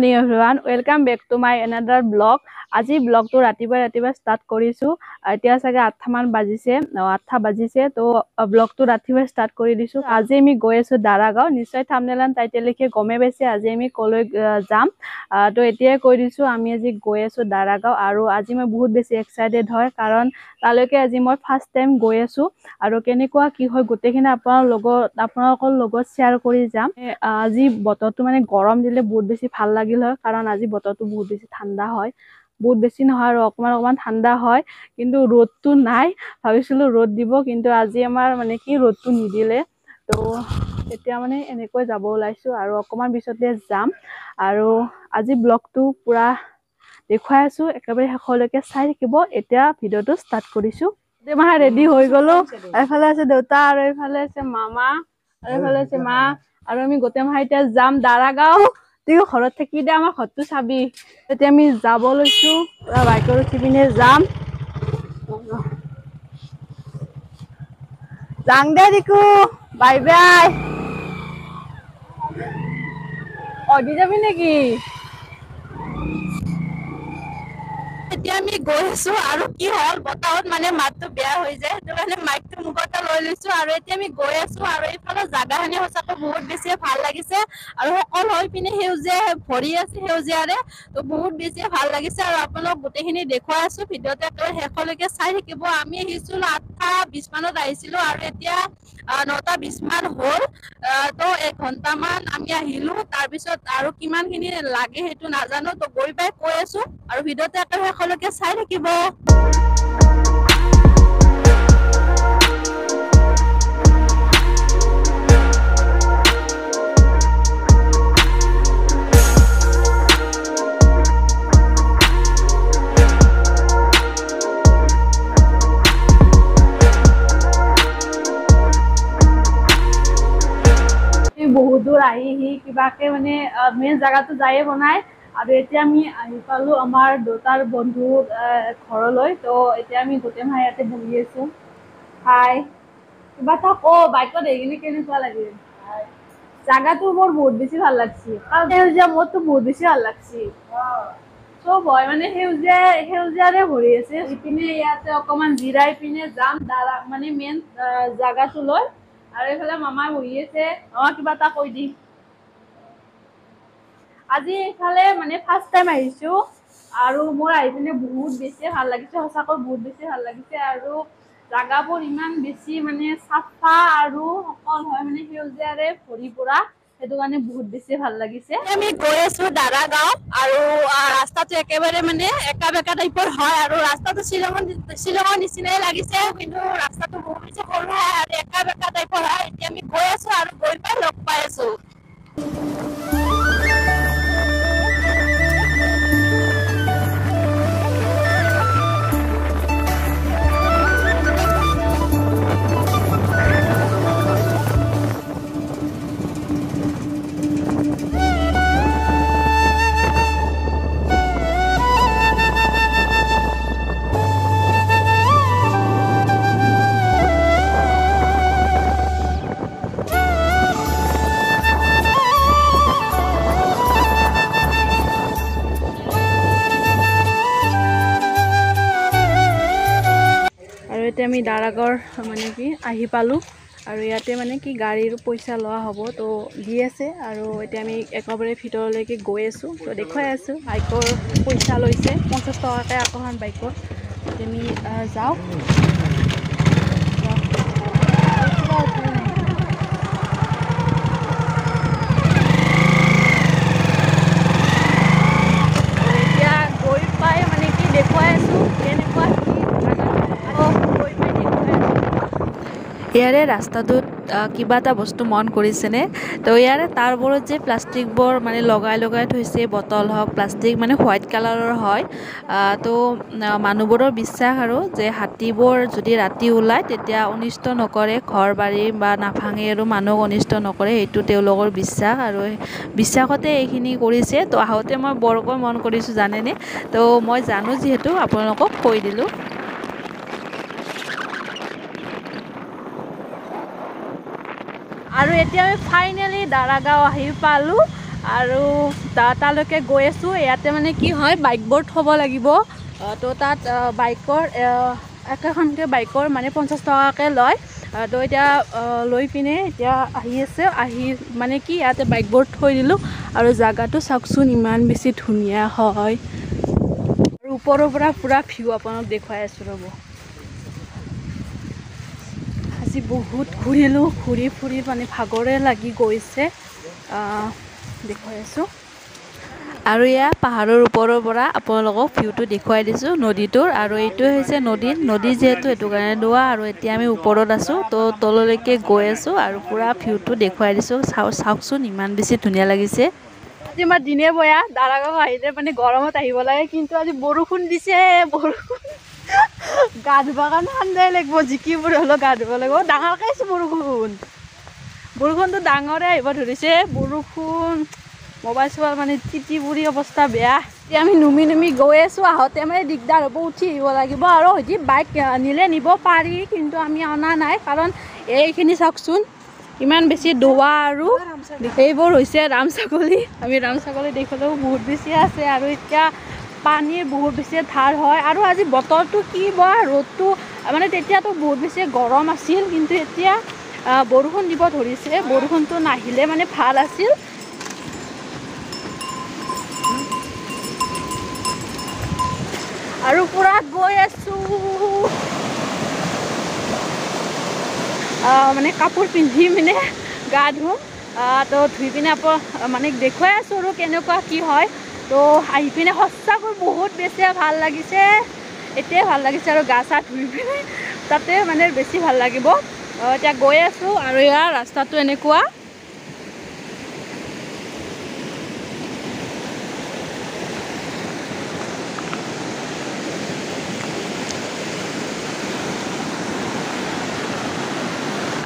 morning everyone, welcome back to my another vlog. আজি ব্লগটো ৰাতিপুৱা start কৰিছো এতিয়া সাগে 8 মান বাজিছে 8 বাজিছে তো ব্লগটো ৰাতিপুৱা ষ্টাৰ্ট কৰি দিছো আজি আমি গৈ আছো দাৰাগাঁও নিশ্চয় থাম্বনেল টাইটেল লিখে গমে বেছে আজি আমি কলৈ যাম তো এতিয়াই কৈ দিছো আমি আজি গৈ আছো দাৰাগাঁও আৰু আজি মই বহুত বেছি এক্সাইটেড হয় কাৰণ তালৈকে আজি মই ফাৰ্স্ট টাইম গৈ আছো আৰু কেনেকুৱা কি হয় গোটেখিনি আপোনালোকৰ লগত শেয়াৰ কৰি যাম আজি বতৰটো মানে গৰম দিলে বহুত বেছি ভাল লাগিল হয় কাৰণ আজি বতৰটো বহুত বেছি ঠাণ্ডা হয় বহুত বেছি নহয় আৰু অকমান ঠাণ্ডা হয় কিন্তু ৰ'দটো নাই ভাবিছিলো ৰ'দ দিব কিন্তু আজি আমাৰ মানে কি ৰ'দটো নিদিলে তো এতিয়া মানে এনেকৈ যাব ওলাইছো আৰু অকমান পিছতে যাম আৰু আজি ব্লগটো পুৰা দেখুৱাই আছো একেবাৰে শেষলৈকে চাই থাকিব এতিয়া ভিডিওটো ষ্টাৰ্ট কৰিছো দেমাহা ৰেডি হৈ গলো এফালে আছে দেউতা আৰু এফালে আছে মামা আৰু এফালে আছে মা আৰু আমি গোটেই মাহা এতিয়া যাম দাৰাগাঁও তুই ঘৰত থাকি দে আমাৰ ঘৰটো চাবি এতিয়া আমি যাব লৈছো বাইকৰ উঠি পিনে যাম যাং দে দিকু বাই বাই অদি যাবি নেকি এতিয়া আমি গৈ আছো আৰু কি হল বতাহত মানে মাতটো বেয়া হৈ যায় সেইটো কাৰণে মাইকটো মুখতে লৈ লৈছো আৰু এতিয়া আমি গৈ আছো আৰু এইফালে জাগাখিনি সঁচাকৈ বহুত বেছি ভাল লাগিছে আৰু সকল হৈ পিনে সেউজীয়া ভৰি আছে সেউজীয়াৰে তো বহুত বেছি ভাল লাগিছে আৰু আপোনালোক গোটেইখিনি দেখুৱাই আছো ভিডিঅ'টো একেবাৰে শেষলৈকে চাই থাকিব আমি আহিছিলো 8:20 মানত আহিছিলো আৰু এতিয়া 9:20 মান হ'ল তো 1 ঘণ্টামান আমি আহিলো তাৰপিছত আৰু কিমানখিনি লাগে সেইটো নাজানো তো গৈ পাই কৈ আছো আৰু ভিডিঅ'টো একেবাৰে শেষলৈকে চাই থাকিব বহুত দূৰ আহি কিবাকে মানে মেইন জায়গাটো যায়ে বনাই আৰু এতিয়া আমি আহি পালো আমাৰ দেউতাৰ বন্ধু ঘৰলৈ তো এতিয়া আমি গোটেই মাহ ইয়াতে বহি আছো হাই কিবা এটা বাইকত এইখিনি কেনেকুৱা লাগে জাগাটো মোৰ বহুত বেছি ভাল লাগছে কাৰণ সেউজীয়া মোৰতো বহুত বেছি ভাল লাগছে চব হয় মানে সেউজীয়াৰে ভৰি আছে ইপিনে ইয়াতে অকমান জিৰাই পিনে যাম মানে মেইন জাগাটো লৈ আৰু এইফালে মামা বহি আছে কিবা এটা কৈ দি আজি এইফালে মানে ফাৰ্স্ট টাইম আহিছো আৰু মোৰ আহি পিনে বহুত বেছি ভাল লাগিছে সঁচাকৈ বহুত বেছি ভাল লাগিছে আৰু জাগাবোৰ ইমান বেছি মানে চাফা আৰু সকল হয় মানে সেউজীয়াৰে ভৰি পৰা সেইটো কাৰণে বহুত বেছি ভাল লাগিছে আমি গৈ আছো দাৰাগাঁও আৰু ৰাস্তাটো একেবাৰে মানে একা বেকা টাইপৰ হয় আৰু ৰাস্তাটো শ্বিলঙৰ নিচিনাই লাগিছে কিন্তু ৰাস্তাটো বহুত বেছি সৰু হয় আৰু একা বেকা টাইপৰ হয় এতিয়া আমি গৈ আছো আৰু গৈ পাই লগ পাই আছো এতিয়া আমি দাৰাগাঁৱৰ মানে কি আহি পালো আৰু ইয়াতে মানে কি গাড়ীৰ পইচা লোৱা হ'ব তো দি আছে আৰু এতিয়া আমি একেবাৰে ভিতৰলৈকে গৈ আছো তো দেখুৱাই আছো বাইকৰ পইচা লৈছে 50 টকাকৈ এখন বাইকত আমি যাওঁ এতিয়া গৈ পাই মানে কি দেখুৱাই আছো কেনেকুৱা ইয়াৰে ৰাস্তাটোত কিবা এটা বস্তু মন কৰিছেনে তো ইয়াৰে তাৰ ওপৰত যে প্লাষ্টিকবোৰ মানে লগাই থৈছে বটল হওক প্লাষ্টিক মানে হোৱাইট কালাৰৰ হয় তো মানুহবোৰৰ বিশ্বাস আৰু যে হাতীবোৰ যদি ৰাতি ওলায় তেতিয়া অনিষ্ট নকৰে ঘৰ বাৰী বা নাভাঙে আৰু মানুহক অনিষ্ট নকৰে সেইটো তেওঁলোকৰ বিশ্বাস আৰু বিশ্বাসতে এইখিনি কৰিছে তো আহোঁতে মই বৰকৈ মন কৰিছোঁ জানেনে তো মই জানো যিহেতু আপোনালোকক কৈ দিলোঁ আৰু এতিয়া আমি ফাইনেলি দাৰাগাঁও আহি পালোঁ আৰু তালৈকে গৈ আছোঁ। ইয়াতে মানে কি হয় বাইকবোৰ থ'ব লাগিব। তো তাত বাইকৰ একেখনকৈ বাইকৰ মানে 50 টকাকৈ লয়। তো এতিয়া লৈ পিনে এতিয়া আহি মানে কি ইয়াতে বাইকবোৰ থৈ দিলোঁ। আৰু জাগাটো চাওকচোন ইমান বেছি ধুনীয়া হয়। আৰু ওপৰৰ পৰা পুৰা ভিউ আপোনাক দেখুৱাই আছোঁ ৰ'ব। আজি বহুত ঘূৰিলোঁ, ঘূৰি ফুৰি মানে ভাগৰে লাগি গৈছে। দেখুৱাই আছোঁ। আৰু এয়া পাহাৰৰ ওপৰৰ পৰা আপোনালোকক ভিউটো দেখুৱাই দিছোঁ নদীটোৰ। আৰু এইটোৱে হৈছে নদী যিহেতু সেইটো কাৰণে দোৱা। আৰু এতিয়া আমি ওপৰত আছোঁ, তো তললৈকে গৈ আছোঁ আৰু পুৰা ভিউটো দেখুৱাই দিছোঁ। চাওকচোন ইমান বেছি ধুনীয়া লাগিছে। আজি আমাৰ দিনে বয়া দাৰাগাঁও আহিলে মানে গৰমত আহিব লাগে, কিন্তু আজি বৰষুণ দিছে। বৰষুণ গা ধুবৰ কাৰণে ঠাণ্ডাই লাগিব, জিকিবোৰ হ'লেও গা ধুব লাগিব। ডাঙৰকৈ আহিছে বৰষুণটো ডাঙৰে আহিব ধৰিছে। বৰষুণ মোবাইল চোবাইল মানে তিতি বুৰি অৱস্থা বেয়া। এতিয়া আমি নুমি গৈ আছোঁ। আহোঁতে মানে দিগদাৰ হ'ব, উঠি আহিব লাগিব। আৰু হয়তো বাইক নিলে নিব পাৰি, কিন্তু আমি অনা নাই, কাৰণ এইখিনি চাওকচোন ইমান বেছি দোৱা। আৰু এইবোৰ হৈছে ৰাম ছাগলী। আমি ৰাম ছাগলী দেখিলেও বহুত বেছি আছে। আৰু এতিয়া পানীৰ বহুত বেছি ধাৰ হয়। আৰু আজি বতৰটো কি বা ৰ'দটো মানে তেতিয়াতো বহুত বেছি গৰম আছিল, কিন্তু এতিয়া বৰষুণ দিব ধৰিছে। বৰষুণটো নাহিলে মানে ভাল আছিল। আৰু পুৰা গৈ আছোঁ। মানে কাপোৰ পিন্ধি পিনে গা ধুম। তো ধুই পিনে মানে দেখুৱাই আছোঁ আৰু কেনেকুৱা কি হয়। তো আহি পিনে সঁচাকৈ বহুত বেছি ভাল লাগিছে। এতিয়াই ভাল লাগিছে আৰু গা চা ধুই পিনে তাতে মানে বেছি ভাল লাগিব। এতিয়া গৈ আছোঁ আৰু ইয়াৰ ৰাস্তাটো এনেকুৱা।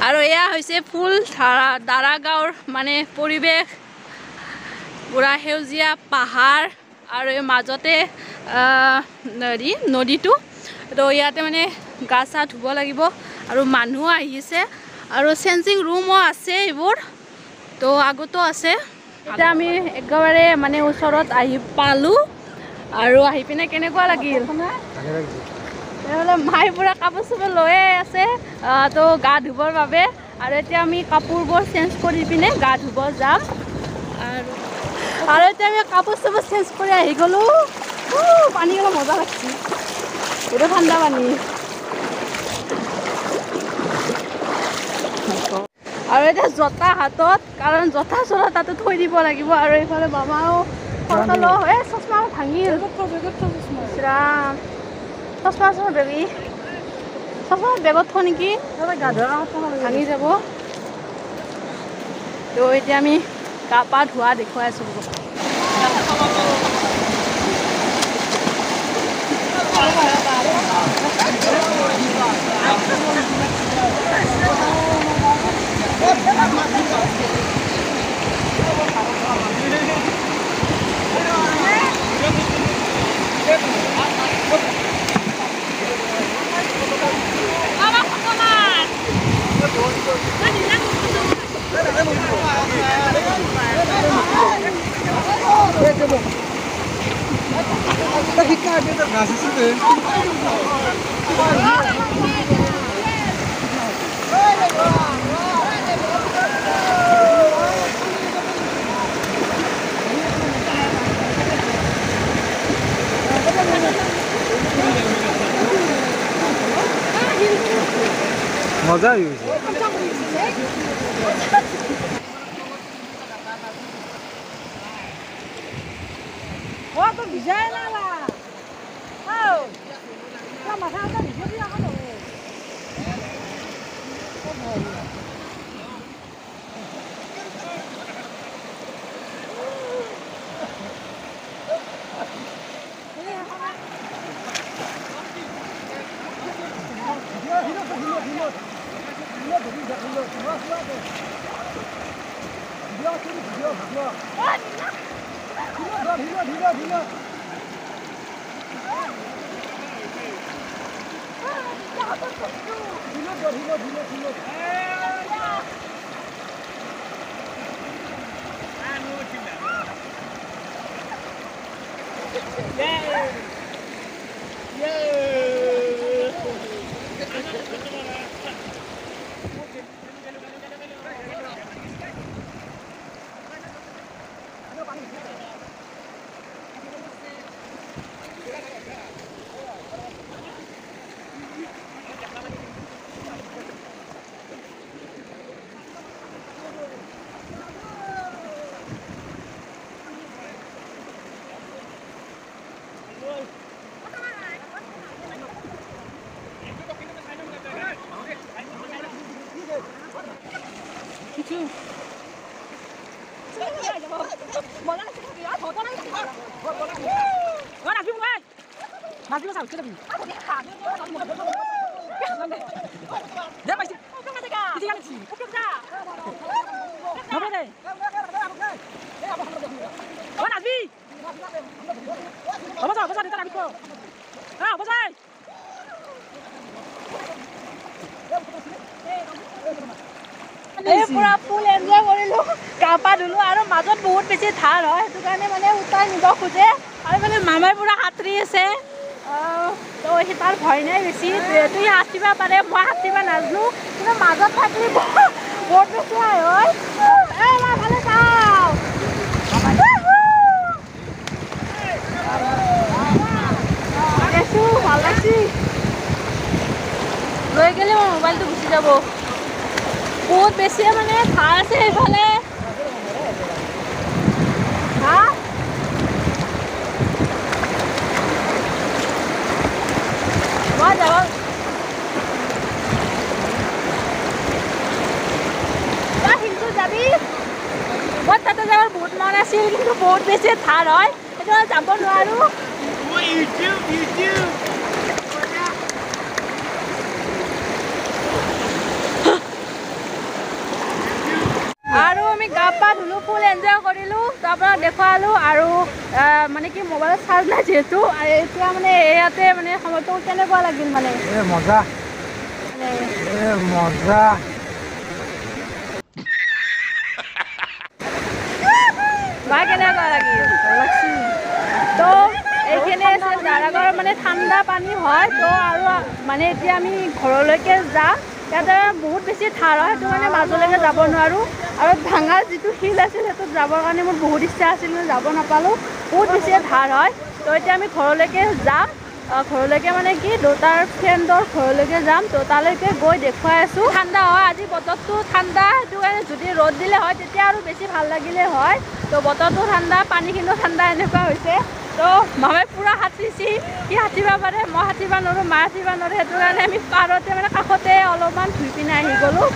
আৰু এয়া হৈছে ফুল দাৰাগাঁৱৰ মানে পৰিৱেশ। পুৰা সেউজীয়া পাহাৰ আৰু এই মাজতে নদীটো। তো ইয়াতে মানে গা চা ধুব লাগিব। আৰু মানুহো আহিছে, আৰু চেঞ্জিং ৰুমো আছে এইবোৰ। তো আগতো আছে। এতিয়া আমি একেবাৰে মানে ওচৰত আহি পালোঁ। আৰু আহি পিনে কেনেকুৱা লাগিল? তেনেহ'লে মায়ে পুৰা কাপোৰ চাপোৰ লৈয়ে আছে, তো গা ধুবৰ বাবে। আৰু এতিয়া আমি কাপোৰবোৰ চেঞ্জ কৰি পিনে গা ধুব যাম। আৰু এতিয়া আমি কাপোৰ চাপোৰ চেঞ্জ কৰি আহি গ'লোঁ। পানী অলপ মজা লাগছে, এইটো ঠাণ্ডা পানী। আৰু এতিয়া জোতা হাতত, কাৰণ জোতা চোতা তাতে থৈ দিব লাগিব। আৰু এইফালে মামাও চশমা ভাঙিল। চশমা বেগত থওঁ নেকি, ভাঙি যাব। তো এতিয়া আমি গা পা ধোৱা দেখুৱাই আছোঁ। মজা হৈ গৈছে। পুৰা ফুল এনজয় কৰিলোঁ, গা পা ধুলোঁ আৰু মাজত বহুত বেছি ধাৰ হয়, সেইটো কাৰণে মানে উতাই নিব খোজে আৰু মানে মামাই পুৰা সাঁতুৰি আছে। তো সি তাৰ ভয় নাই বেছি, তুই সাঁতুৰিব পাৰে, মই সাঁতুৰিব নাজানো, কিন্তু মাজত থাকিলে বহুত বেছি হয়। ভালে চাওঁ ভাল লাগছি, লৈ গ'লে মোৰ মোবাইলটো গুচি যাব। বহুত বেছি মানে ঠাই আছে সেইফালে। মই যাব কিন্তু যাবি, মই তাতে যাবৰ বহুত মন আছিল, কিন্তু বহুত বেছি ঠাৰ হয়, সেইটো যাব নোৱাৰোঁ। আৰু আমি গা পা ধুলোঁ, ফুল এনজয় কৰিলোঁ, তাৰপৰা দেখুৱালোঁ আৰু মানে কি মোবাইলত চাৰ্জ নাই যিহেতু, এতিয়া মানে ইয়াতে মানে সময়টো কেনেকুৱা লাগিল মানে মজা মজা বা কেনেকুৱা লাগিল? তো এইখিনি আছে দাৰাগাঁৱৰ মানে ঠাণ্ডা পানী হয়। তো আৰু মানে এতিয়া আমি ঘৰলৈকে যাম, ইয়াতে বহুত বেছি ঠাৰ হয়, সেইটো কাৰণে মাজলৈকে যাব নোৱাৰোঁ। আৰু ভাঙা যিটো শিল আছিল সেইটোত যাবৰ কাৰণে মোৰ বহুত ইচ্ছা আছিল, কিন্তু যাব নাপালোঁ, বহুত বেছি ধাৰ হয়। তো এতিয়া আমি ঘৰলৈকে যাম, ঘৰলৈকে মানে কি দেউতাৰ ফ্ৰেণ্ডৰ ঘৰলৈকে যাম। তো তালৈকে গৈ দেখুৱাই আছোঁ। ঠাণ্ডা হয়, আজি বতৰটো ঠাণ্ডা, সেইটো কাৰণে যদি ৰ'দ দিলে হয় তেতিয়া আৰু বেছি ভাল লাগিলে হয়। তো বতৰটো ঠাণ্ডা, পানীখিনিও ঠাণ্ডা, এনেকুৱা হৈছে। তো মামাই পূৰা সাঁতুৰিছে, সি সাঁতুৰিব পাৰে, মই সাঁতুৰিব নোৱাৰোঁ, মায়ে সাঁতুৰিব নোৱাৰোঁ, সেইটো কাৰণে আমি পাৰতে মানে কাষতে অলপমান ধুই পিনে আহি গ'লোঁ।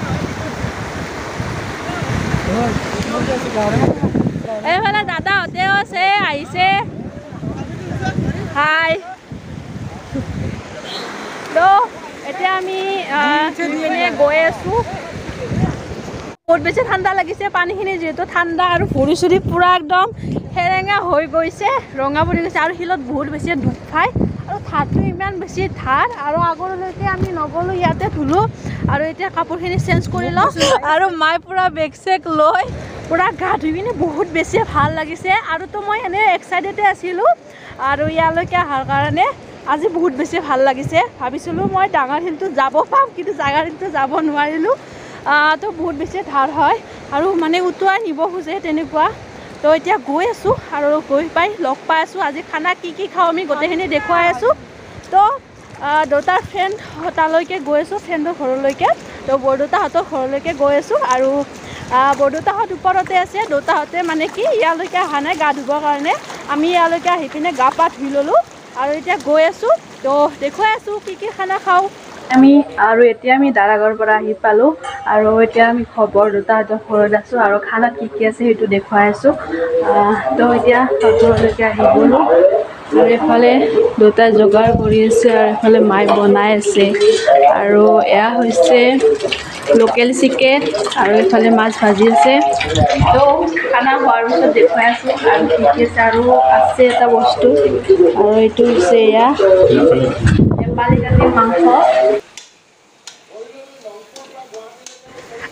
এইফালে দাদাহঁতেও আছে, আহিছে, হাই। তো এতিয়া আমি গৈ আছোঁ। বহুত বেছি ঠাণ্ডা লাগিছে, পানীখিনি যিহেতু ঠাণ্ডা আৰু ভৰি চৰি পূৰা একদম সেৰেঙা হৈ গৈছে, ৰঙা পৰি গৈছে, আৰু শিলত বহুত বেছি ডুব খায়, আৰু ধাৰটো ইমান বেছি ধাৰ। আৰু আগলৈকে আমি নগ'লোঁ, ইয়াতে ধুলোঁ আৰু এতিয়া কাপোৰখিনি চেঞ্জ কৰি লওঁ। আৰু মায়ে পূৰা বেগ চেগ লৈ পূৰা গা ধুই পিনে বহুত বেছি ভাল লাগিছে। আৰু তো মই এনেই এক্সাইটেডে আছিলোঁ আৰু ইয়ালৈকে অহাৰ কাৰণে। আজি বহুত বেছি ভাল লাগিছে, ভাবিছিলোঁ মই ডাঙৰ শিলটো যাব পাম, কিন্তু ডাঙৰ শিলটো যাব নোৱাৰিলোঁ। তো বহুত বেছি ধাৰ হয় আৰু মানে উটুৱাই নিব খোজে তেনেকুৱা। তো এতিয়া গৈ আছোঁ আৰু গৈ পাই লগ পাই আছোঁ। আজি খানা কি কি খাওঁ আমি গোটেইখিনি দেখুৱাই আছোঁ। তো দেউতাৰ ফ্ৰেণ্ড তালৈকে গৈ আছোঁ, ফ্ৰেণ্ডৰ ঘৰলৈকে। তো বৰদেউতাহঁতৰ ঘৰলৈকে গৈ আছোঁ আৰু বৰদেউতাহঁত ওপৰতে আছে, দেউতাহঁতে মানে কি ইয়ালৈকে অহা নাই গা ধুবৰ কাৰণে। আমি ইয়ালৈকে আহি পিনে গা পা ধুই ল'লোঁ আৰু এতিয়া গৈ আছোঁ। তো দেখুৱাই আছোঁ কি কি খানা খাওঁ আমি। আৰু এতিয়া আমি দাৰাগাঁৱৰ পৰা আহি পালোঁ আৰু এতিয়া আমি বৰদেউতাহঁতৰ ঘৰত আছোঁ আৰু খানা কি কি আছে সেইটো দেখুৱাই আছোঁ। তো এতিয়া ঘৰলৈকে আহি গ'লোঁ আৰু এইফালে দেউতাই যোগাৰ কৰি আছে আৰু এইফালে মায়ে বনাই আছে। আৰু এয়া হৈছে লোকেল চিকেন আৰু এইফালে মাছ ভাজি আছে। তো খানা খোৱাৰ পিছত দেখুৱাই আছোঁ আৰু কি কি আছে। আৰু আছে এটা বস্তু, আৰু এইটো হৈছে এয়া নেপালী কাটি মাংস।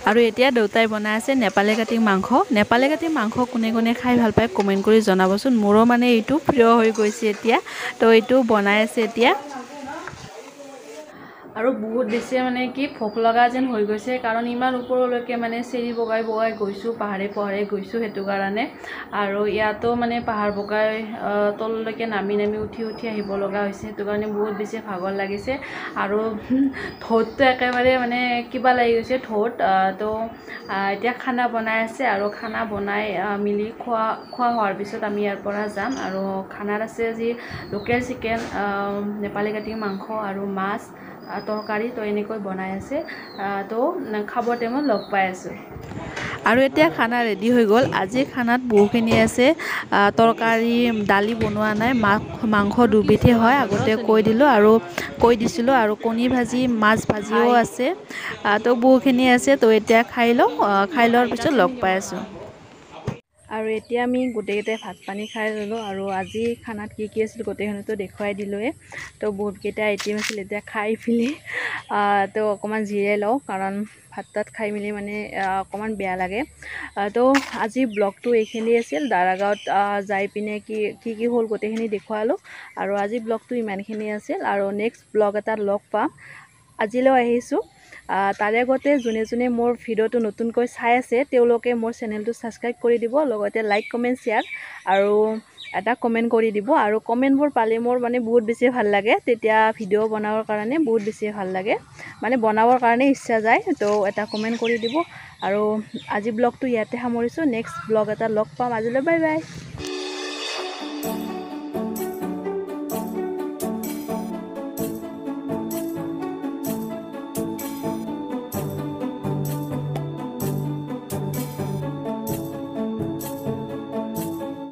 আৰু এতিয়া দেউতাই বনাই আছে নেপালী কাটি মাংস। নেপালী কাটি মাংস কোনে কোনে খাই ভাল পায় কমেণ্ট কৰি জনাবচোন। মোৰো মানে এইটো প্ৰিয় হৈ গৈছে এতিয়া, তো এইটো বনাই আছে এতিয়া। আৰু বহুত বেছি মানে কি ভোক লগা যেন হৈ গৈছে, কাৰণ ইমান ওপৰলৈকে মানে চিৰি বগাই বগাই গৈছোঁ, পাহাৰে গৈছোঁ সেইটো কাৰণে। আৰু ইয়াতো মানে পাহাৰ বগাই তললৈকে নামি উঠি আহিব লগা হৈছে, সেইটো কাৰণে বহুত বেছি ভাগৰ লাগিছে। আৰু ঢৌতটো একেবাৰে মানে কিবা লাগি গৈছে ঢৌত। তো এতিয়া খানা বনাই আছে, আৰু খানা বনাই মিলি খোৱা হোৱাৰ পিছত আমি ইয়াৰ পৰা যাম। আৰু খানাত আছে আজি লোকেল চিকেন, নেপালী কাটি মাংস আৰু মাছ, তৰকাৰী, তো এনেকৈ বনাই আছে। তো খাব টাইমত লগ পাই আছোঁ। আৰু এতিয়া খানা ৰেডি হৈ গ'ল। আজি খানাত বহুখিনি আছে, তৰকাৰী দালি বনোৱা নাই, মাংস দুবিধে হয়, আগতে কৈ দিছিলোঁ। আৰু কণী ভাজি, মাছ ভাজিও আছে, তো বহুখিনি আছে। তো এতিয়া খাই লওঁ, খাই লোৱাৰ পিছত লগ পাই আছোঁ। আৰু এতিয়া আমি গোটেইকেইটাই ভাত পানী খাই ল'লোঁ। আৰু আজি খানাত কি আছিল গোটেইখিনিতো দেখুৱাই দিলোঁৱে। তো বহুতকেইটা আইটেম আছিল। এতিয়া খাই পেলি তো অকণমান জিৰাই লওঁ, কাৰণ ভাত তাত খাই মেলি মানে অকণমান বেয়া লাগে। তো আজি ব্লগটো এইখিনি আছিল। দাৰাগাঁৱত যাই পিনে কি হ'ল গোটেইখিনি দেখুৱালোঁ। আৰু আজি ব্লগটো ইমানখিনি আছিল, আৰু নেক্সট ব্লগ এটাত লগ পাম। আজিলৈ আহিছোঁ। তাৰে আগতে যোনে মোৰ ভিডিঅ'টো নতুনকৈ চাই আছে তেওঁলোকে মোৰ চেনেলটো ছাবস্ক্ৰাইব কৰি দিব, লগতে লাইক কমেণ্ট শ্বেয়াৰ আৰু এটা কমেণ্ট কৰি দিব। আৰু কমেণ্টবোৰ পালে মোৰ মানে বহুত বেছি ভাল লাগে, তেতিয়া ভিডিঅ' বনাবৰ কাৰণে বহুত বেছি ভাল লাগে, মানে বনাবৰ কাৰণে ইচ্ছা যায়। তো এটা কমেণ্ট কৰি দিব। আৰু আজি ব্লগটো ইয়াতে সামৰিছোঁ। নেক্সট ব্লগ এটা লগ পাম। আজিলৈ বাই বাই।